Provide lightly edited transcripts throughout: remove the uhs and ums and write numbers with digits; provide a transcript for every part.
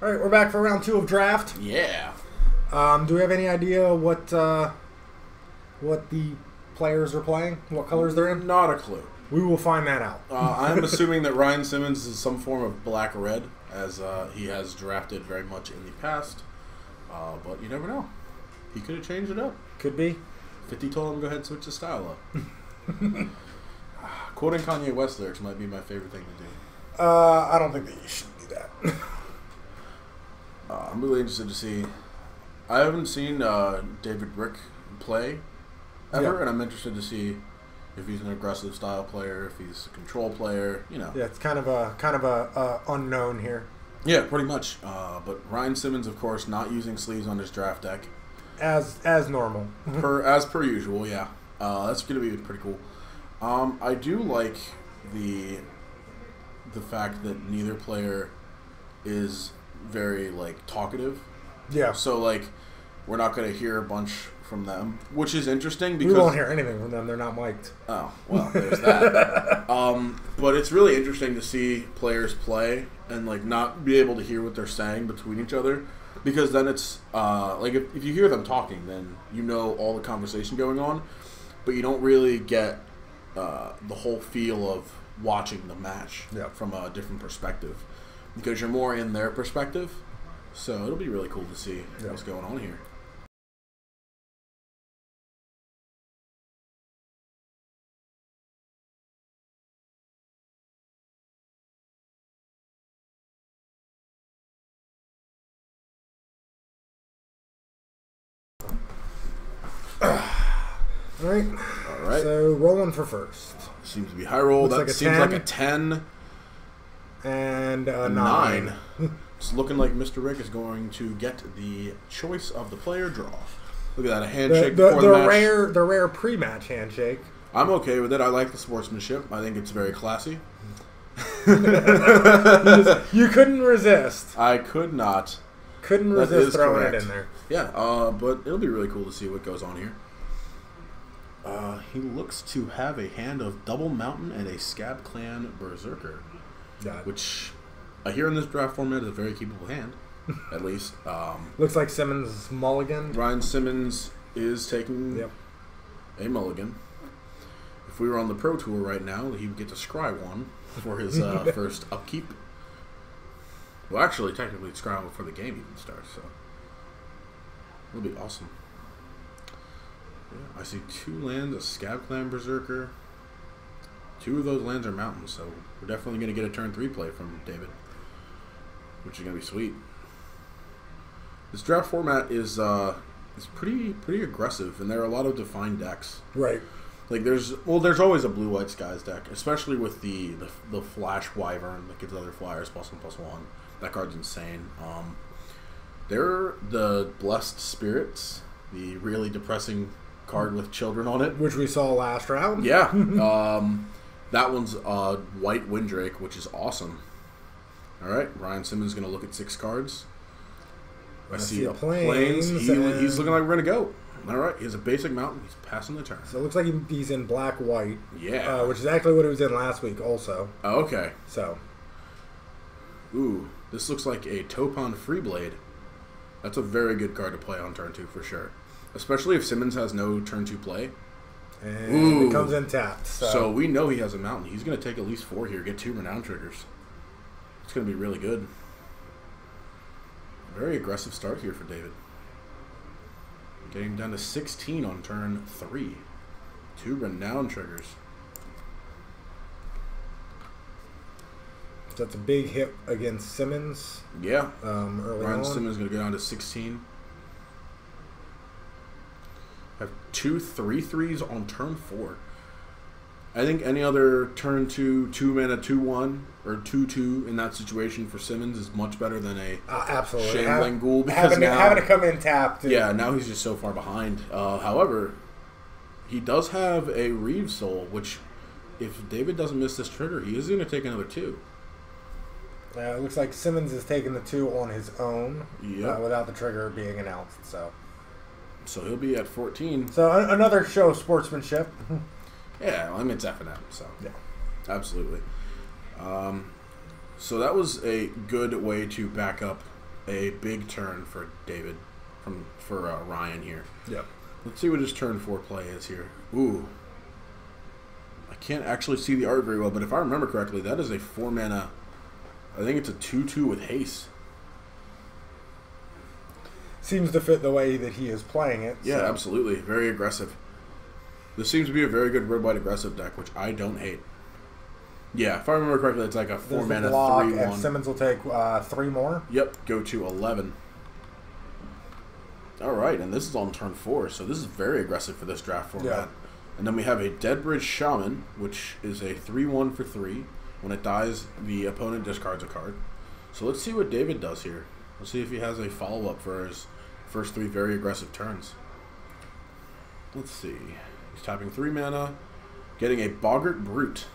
All right, we're back for round 2 of draft. Yeah. Do we have any idea what the players are playing? What colors they're in? Not a clue. We will find that out. I'm assuming that Ryan Simmons is some form of black-red, as he has drafted very much in the past. But you never know. He could have changed it up. Could be. 50 told him to go ahead and switch his style up. Quoting Kanye West lyrics might be my favorite thing to do. I don't think that you should do that. I'm really interested to see. I haven't seen David Rick play ever, and I'm interested to see if he's an aggressive style player, if he's a control player. You know. Yeah, it's kind of a unknown here. Yeah, pretty much. But Ryan Simmons, of course, not using sleeves on his draft deck. As normal. As per usual, yeah. That's going to be pretty cool. I do like the fact that neither player is very talkative. Yeah. So we're not going to hear a bunch from them, which is interesting because we won't hear anything from them. They're not mic'd. Oh well, there's that. But it's really interesting to see players play and not be able to hear what they're saying between each other, because then it's if you hear them talking, then you know all the conversation going on, but you don't really get the whole feel of watching the match from a different perspective, because you're more in their perspective. So it'll be really cool to see what's going on here. All right. So rolling for first. Seems to be high roll. That seems like a 10. And a 9. It's looking like Mr. Rick is going to get the choice of the player draw. Look at that, a handshake before the match. The rare pre-match handshake. I'm okay with it. I like the sportsmanship. I think it's very classy. You couldn't resist. I could not. Couldn't resist throwing it in there. Yeah, but it'll be really cool to see what goes on here. He looks to have a hand of Double Mountain and a Scab Clan Berserker. Which I hear in this draft format is a very keepable hand, at least. Looks like Simmons mulligan. Ryan Simmons is taking a mulligan. If we were on the Pro Tour right now, he would get to scry one for his first upkeep. Well, actually, technically, scry one before the game even starts, so it'll be awesome. Yeah, I see 2 lands, a Scab Clan Berserker. 2 of those lands are mountains, so we're definitely going to get a turn 3 play from David, which is going to be sweet. This draft format is pretty aggressive, and there are a lot of defined decks. Right. There's always a blue-white skies deck, especially with the Flash Wyvern that gives other flyers +1/+1. That card's insane. They're the Blessed Spirits, the really depressing card with children on it, which we saw last round. Yeah. That one's White Windrake, which is awesome. All right, Ryan Simmons is going to look at 6 cards. I see a Plains. He's looking like we're going to go. All right, he has a basic mountain. He's passing the turn. So it looks like he's in black-white. Yeah. Which is actually what he was in last week also. Oh, okay. So. Ooh, this looks like a Topon Freeblade. That's a very good card to play on turn 2 for sure. Especially if Simmons has no turn 2 play. And it comes in tapped. So we know he has a mountain. He's going to take at least 4 here, get 2 renown triggers. It's going to be really good. Very aggressive start here for David. Getting down to 16 on turn 3. 2 renown triggers. So that's a big hit against Simmons. Yeah. Early Ryan on. Simmons is going to go down to 16. Have 2 3/3s on turn 4. I think any other turn 2, 2-mana 2/1 or 2/2 in that situation for Simmons is much better than a absolutely Shambling Ghoul, because having to come in tapped. Yeah, now he's just so far behind. However, he does have a Reeve Soul, which if David doesn't miss this trigger, he is going to take another 2. It looks like Simmons is taking the 2 on his own without the trigger being announced. So he'll be at 14. So another show of sportsmanship. Yeah, I mean, it's FNM, so yeah, absolutely. So that was a good way to back up a big turn for David, for Ryan here. Yep. Let's see what his turn 4 play is here. Ooh. I can't actually see the art very well, but if I remember correctly, that is a 4-mana. I think it's a 2/2 with haste. Seems to fit the way that he is playing it. Yeah, so. absolutely. Very aggressive. This seems to be a very good red-white aggressive deck, which I don't hate. Yeah, if I remember correctly, it's like a 4-mana 3/1. And Simmons will take 3 more. Yep, go to 11. All right, and this is on turn 4, so this is very aggressive for this draft format. Yeah. And then we have a Deadbridge Shaman, which is a 3/1 for 3. When it dies, the opponent discards a card. So let's see what David does here. Let's see if he has a follow-up for his first 3 very aggressive turns. Let's see. He's tapping 3 mana, getting a Boggart Brute.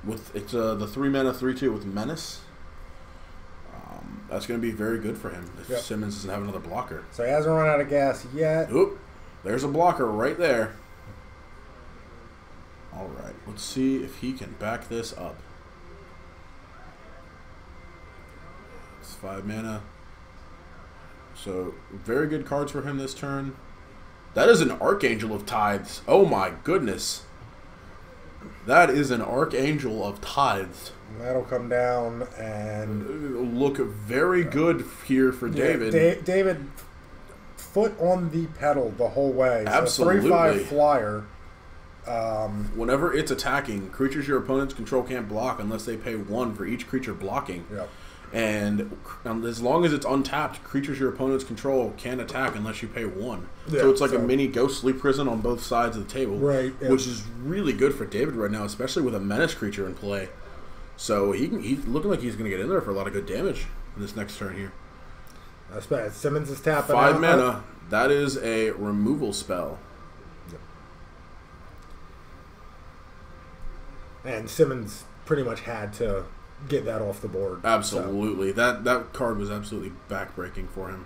It's the 3-mana 3/2 with Menace. That's going to be very good for him if Simmons doesn't have another blocker. So he hasn't run out of gas yet. Oop, there's a blocker right there. All right, let's see if he can back this up. It's 5 mana. So very good cards for him this turn. That is an Archangel of Tithes. Oh my goodness. That is an Archangel of Tithes. That'll come down and look very good here for David. David, foot on the pedal the whole way. Absolutely. So 3/5 flyer. Whenever it's attacking, creatures your opponents control can't block unless they pay 1 for each creature blocking. Yep. And as long as it's untapped, creatures your opponents control can't attack unless you pay 1. Yeah, so it's like a mini ghostly prison on both sides of the table. Right. Yeah. Which is really good for David right now, especially with a menace creature in play. So he's looking like he's going to get in there for a lot of good damage in this next turn here. That's bad. Simmons is tapping 5 mana. That is a removal spell. Yep. And Simmons pretty much had to get that off the board. Absolutely. So. That card was absolutely backbreaking for him.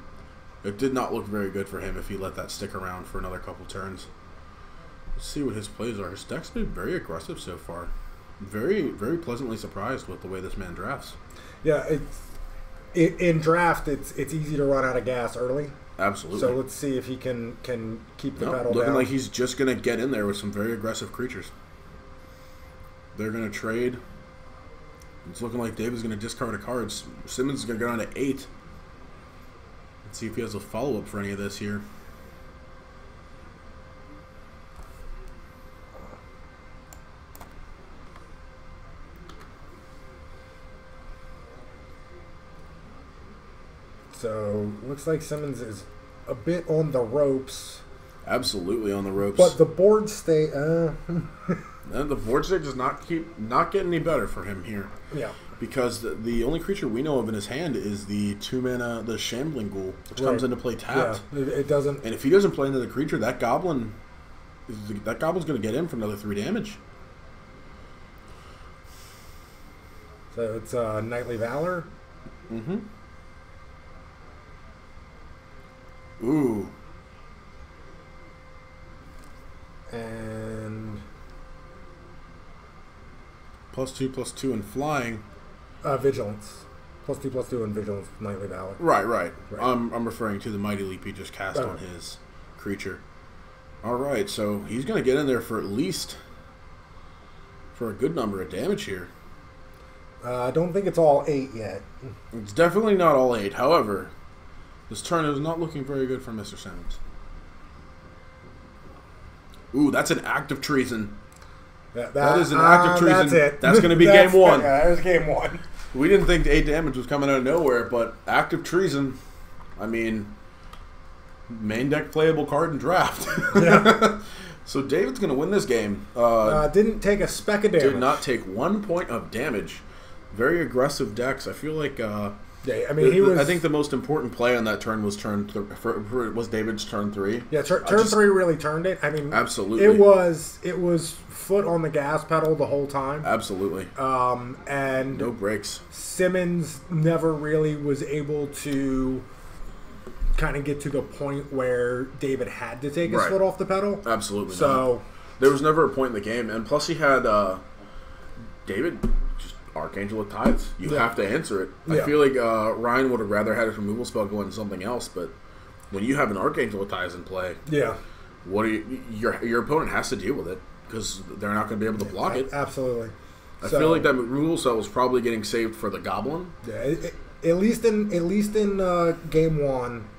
It did not look very good for him if he let that stick around for another couple turns. Let's see what his plays are. His deck's been very aggressive so far. Very, very pleasantly surprised with the way this man drafts. Yeah, in draft, it's easy to run out of gas early. Absolutely. So let's see if he can keep the pedal looking down. like he's just going to get in there with some very aggressive creatures. They're going to trade. It's looking like David's going to discard a card. Simmons is going to go down to 8. Let's see if he has a follow-up for any of this here. So, looks like Simmons is a bit on the ropes. Absolutely on the ropes. But the board state... And the board state does not get any better for him here. Yeah. Because the only creature we know of in his hand is the 2-mana, the Shambling Ghoul, which comes into play tapped. Yeah, it doesn't... And if he doesn't play another creature, that goblin's going to get in for another 3 damage. So it's Knightly Valor? Mm-hmm. Ooh. And... +2/+2 and flying. Vigilance. +2/+2 and Vigilance with Knightly Valor. Right. I'm referring to the Mighty Leap he just cast on his creature. Alright, so he's going to get in there for at least... for a good number of damage here. I don't think it's all 8 yet. It's definitely not all 8. However, this turn is not looking very good for Mr. Simmons. Ooh, that's an act of treason. That is an act of treason. That's it. That's going to be game 1. Yeah, there's game 1. We didn't think 8 damage was coming out of nowhere, but act of treason, I mean, main deck playable card in draft. Yeah. So David's going to win this game. Didn't take a speck of damage. Did not take 1 point of damage. Very aggressive decks. I feel like... yeah, I mean, I think the most important play on that turn was was David's turn 3. Yeah, turn 3 really turned it. I mean, absolutely, it was foot on the gas pedal the whole time. Absolutely, and no brakes. Simmons never really was able to kind of get to the point where David had to take his foot off the pedal. Absolutely. So there was never a point in the game, and plus he had David just Archangel of Tides. You have to answer it. Yeah. I feel like Ryan would have rather had his removal spell go into something else, but when you have an Archangel of Tides in play, what your opponent has to deal with it because they're not going to be able to block it. Absolutely. I feel like that removal spell was probably getting saved for the Goblin. Yeah, at least in game one,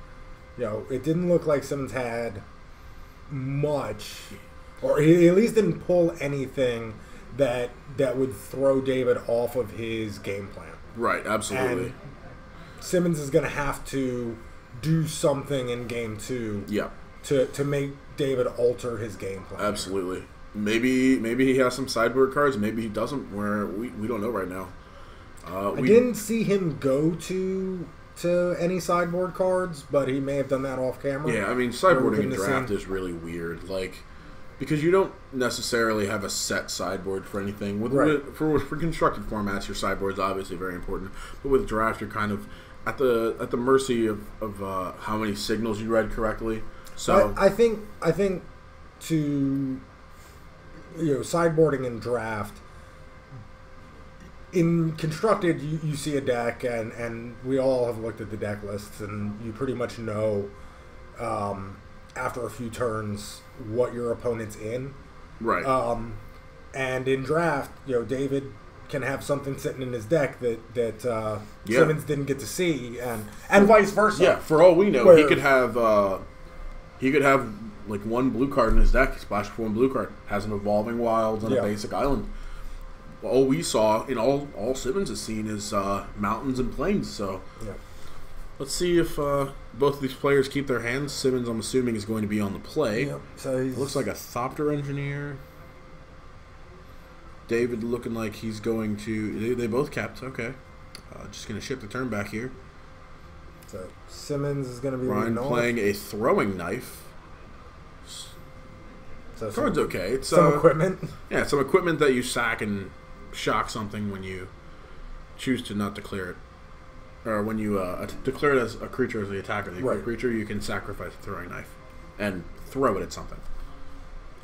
it didn't look like Simmons had much, or he at least didn't pull anything that would throw David off of his game plan. Right, absolutely. And Simmons is going to have to do something in game two to make David alter his game plan. Absolutely. Maybe he has some sideboard cards. Maybe he doesn't. Where we don't know right now. I didn't see him go to any sideboard cards, but he may have done that off camera. Yeah, I mean, sideboarding in draft is really weird. Like, because you don't necessarily have a set sideboard for anything. For constructed formats, your sideboard is obviously very important. But with draft, you're kind of at the mercy of how many signals you read correctly. So I think to sideboarding in draft, in constructed you see a deck and we all have looked at the deck lists and you pretty much know after a few turns what your opponent's in. Right. And in draft, David can have something sitting in his deck that Simmons didn't get to see and vice versa. Yeah, for all we know, he could have like one blue card in his deck, splash for one blue card, has an Evolving Wilds and a basic island. All we saw in all Simmons has seen is mountains and plains. So let's see if both of these players keep their hands. Simmons, I'm assuming, is going to be on the play. Yep. So it looks like a Thopter Engineer. David looking like he's going to... They both kept. Okay. Just going to ship the turn back here. So Simmons is going to be... Ryan playing a Throwing Knife. So card's okay. It's some equipment. Yeah, some equipment that you sack and shock something when you choose to not declare it. Or when you declare it as a creature as the attacker. The creature, you can sacrifice a Throwing Knife and throw it at something.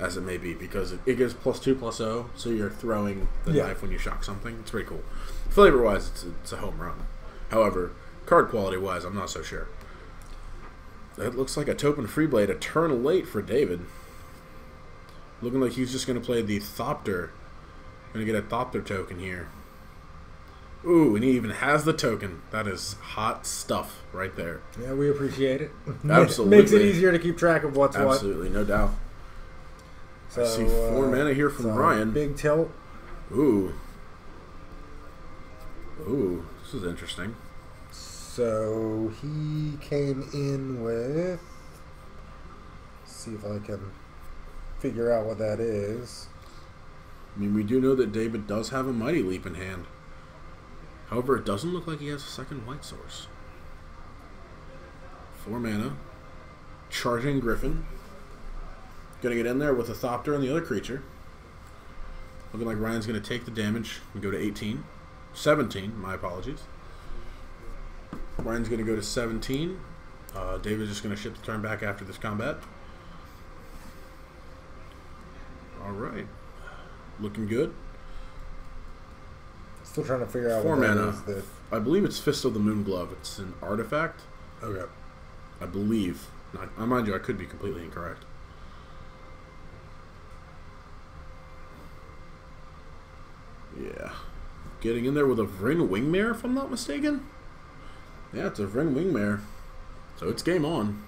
As it may be, because it gives +2/+0, so you're throwing the knife when you shock something. It's pretty cool. Flavor-wise, it's a home run. However, card quality-wise, I'm not so sure. That looks like a Topin Freeblade, a turn late for David. Looking like he's just going to play the Thopter. Going to get a Thopter token here. Ooh, and he even has the token. That is hot stuff right there. Yeah, we appreciate it. Absolutely. Makes it easier to keep track of what's what. Absolutely, no doubt. So, I see 4 mana here from Ryan. Big tilt. Ooh, this is interesting. So he came in with... Let's see if I can figure out what that is. I mean, we do know that David does have a Mighty Leap in hand. However, it doesn't look like he has a second white source. 4 mana. Charging Griffin. Going to get in there with a Thopter and the other creature. Looking like Ryan's going to take the damage and go to 18. 17, my apologies. Ryan's going to go to 17. David's just going to ship the turn back after this combat. Alright. Looking good. Still trying to figure out 4 what mana. that is. I believe it's Fist of the Moonglove. It's an artifact. Okay. I believe. Mind you, I could be completely incorrect. Yeah. Getting in there with a Vryn Wingmare, if I'm not mistaken. Yeah, it's a Vryn Wingmare. So it's game on.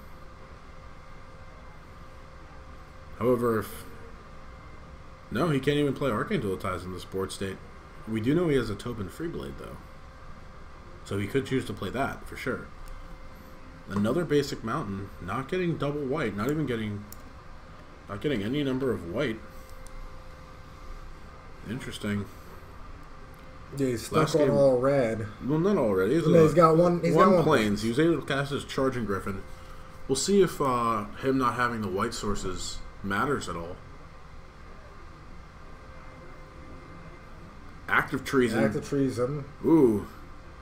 However, no, he can't even play Archangel Ties in this board state. We do know he has a Topin Freeblade, though. So he could choose to play that, for sure. Another basic mountain, not getting double white, not getting any number of white. Interesting. Yeah, he's stuck on all red. Well, not all red. He's got one. He's got one plains. He was able to cast his Charging Griffin. We'll see if him not having the white sources matters at all. Active Treason. Active Treason. Ooh.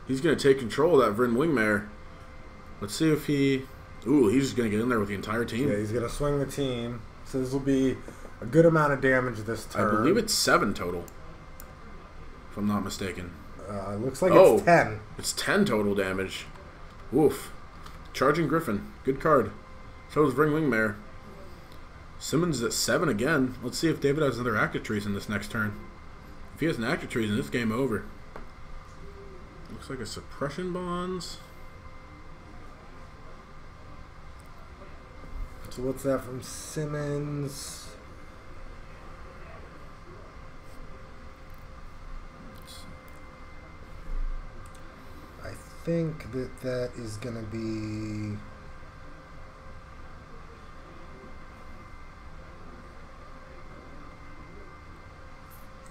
He's going to take control of that Vryn Wingmare. Let's see if he... Ooh, he's just going to get in there with the entire team. Yeah, he's going to swing the team. So this will be a good amount of damage this turn. I believe it's 7 total. If I'm not mistaken. Looks like it's 10. It's 10 total damage. Woof. Charging Griffin. Good card. So is Ring Wingmare. Simmons at 7 again. Let's see if David has another Active Trees in this next turn. If he has an Active Trees in this game, over. Looks like a Suppression Bonds. So what's that from Simmons? I think that is going to be...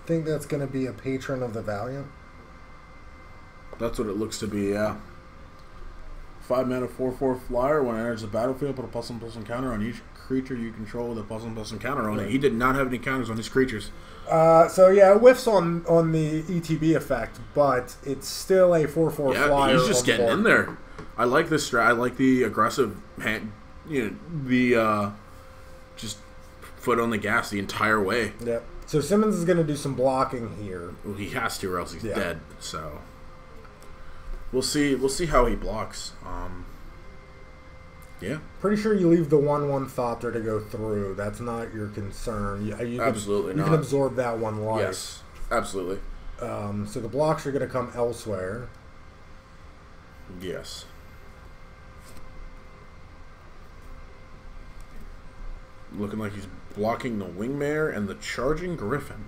I think that's going to be a Patron of the Valiant. That's what it looks to be, yeah. 5 mana, 4/4 flyer. When it enters the battlefield, put a +1/+1 counter on each creature you control with a +1/+1 counter on it. He did not have any counters on his creatures. So yeah, it whiffs on the ETB effect, but it's still a 4/4 flyer. He's just getting in there. I like this strat. I like the aggressive hand. The just foot on the gas the entire way. Yep. So Simmons is going to do some blocking here. Well, he has to, or else he's dead. So we'll see. We'll see how he blocks. Yeah. Pretty sure you leave the 1/1 Thopter to go through. That's not your concern. Absolutely not. You can absorb that one life. Yes, absolutely. So the blocks are going to come elsewhere. Yes. Looking like he's blocking the Wingmare and the Charging Griffin.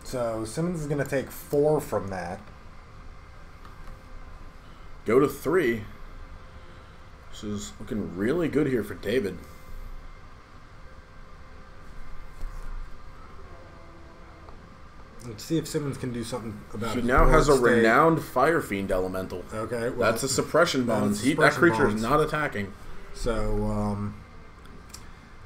So Simmons is going to take 4 from that. Go to 3. This is looking really good here for David. Let's see if Simmons can do something about it. He now has a Renowned Fire Fiend Elemental. Okay. Well, that's a Suppression Bonds. That creature is not attacking. So,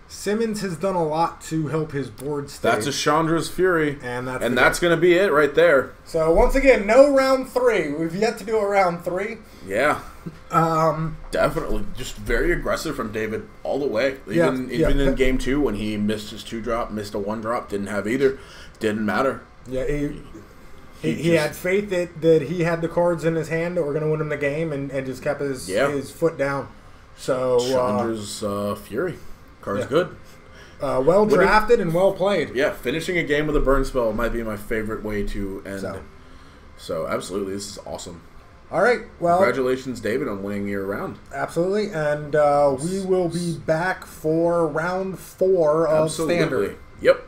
Simmons has done a lot to help his board state. That's a Chandra's Fury. And that's going to be it right there. So, once again, no round 3. We've yet to do a round 3. Yeah. Definitely. Just very aggressive from David all the way. Even in game 2 when he missed his 2-drop, missed a 1-drop, didn't have either. Didn't matter. Yeah, he had faith that he had the cards in his hand that were going to win him the game and just kept his foot down. So Chandra's Fury. Card's good. Well drafted and well played. Yeah, finishing a game with a burn spell might be my favorite way to end. So absolutely, this is awesome. All right, well... Congratulations, David, on winning your round. Absolutely, and we will be back for round 4 of Standard. Yep.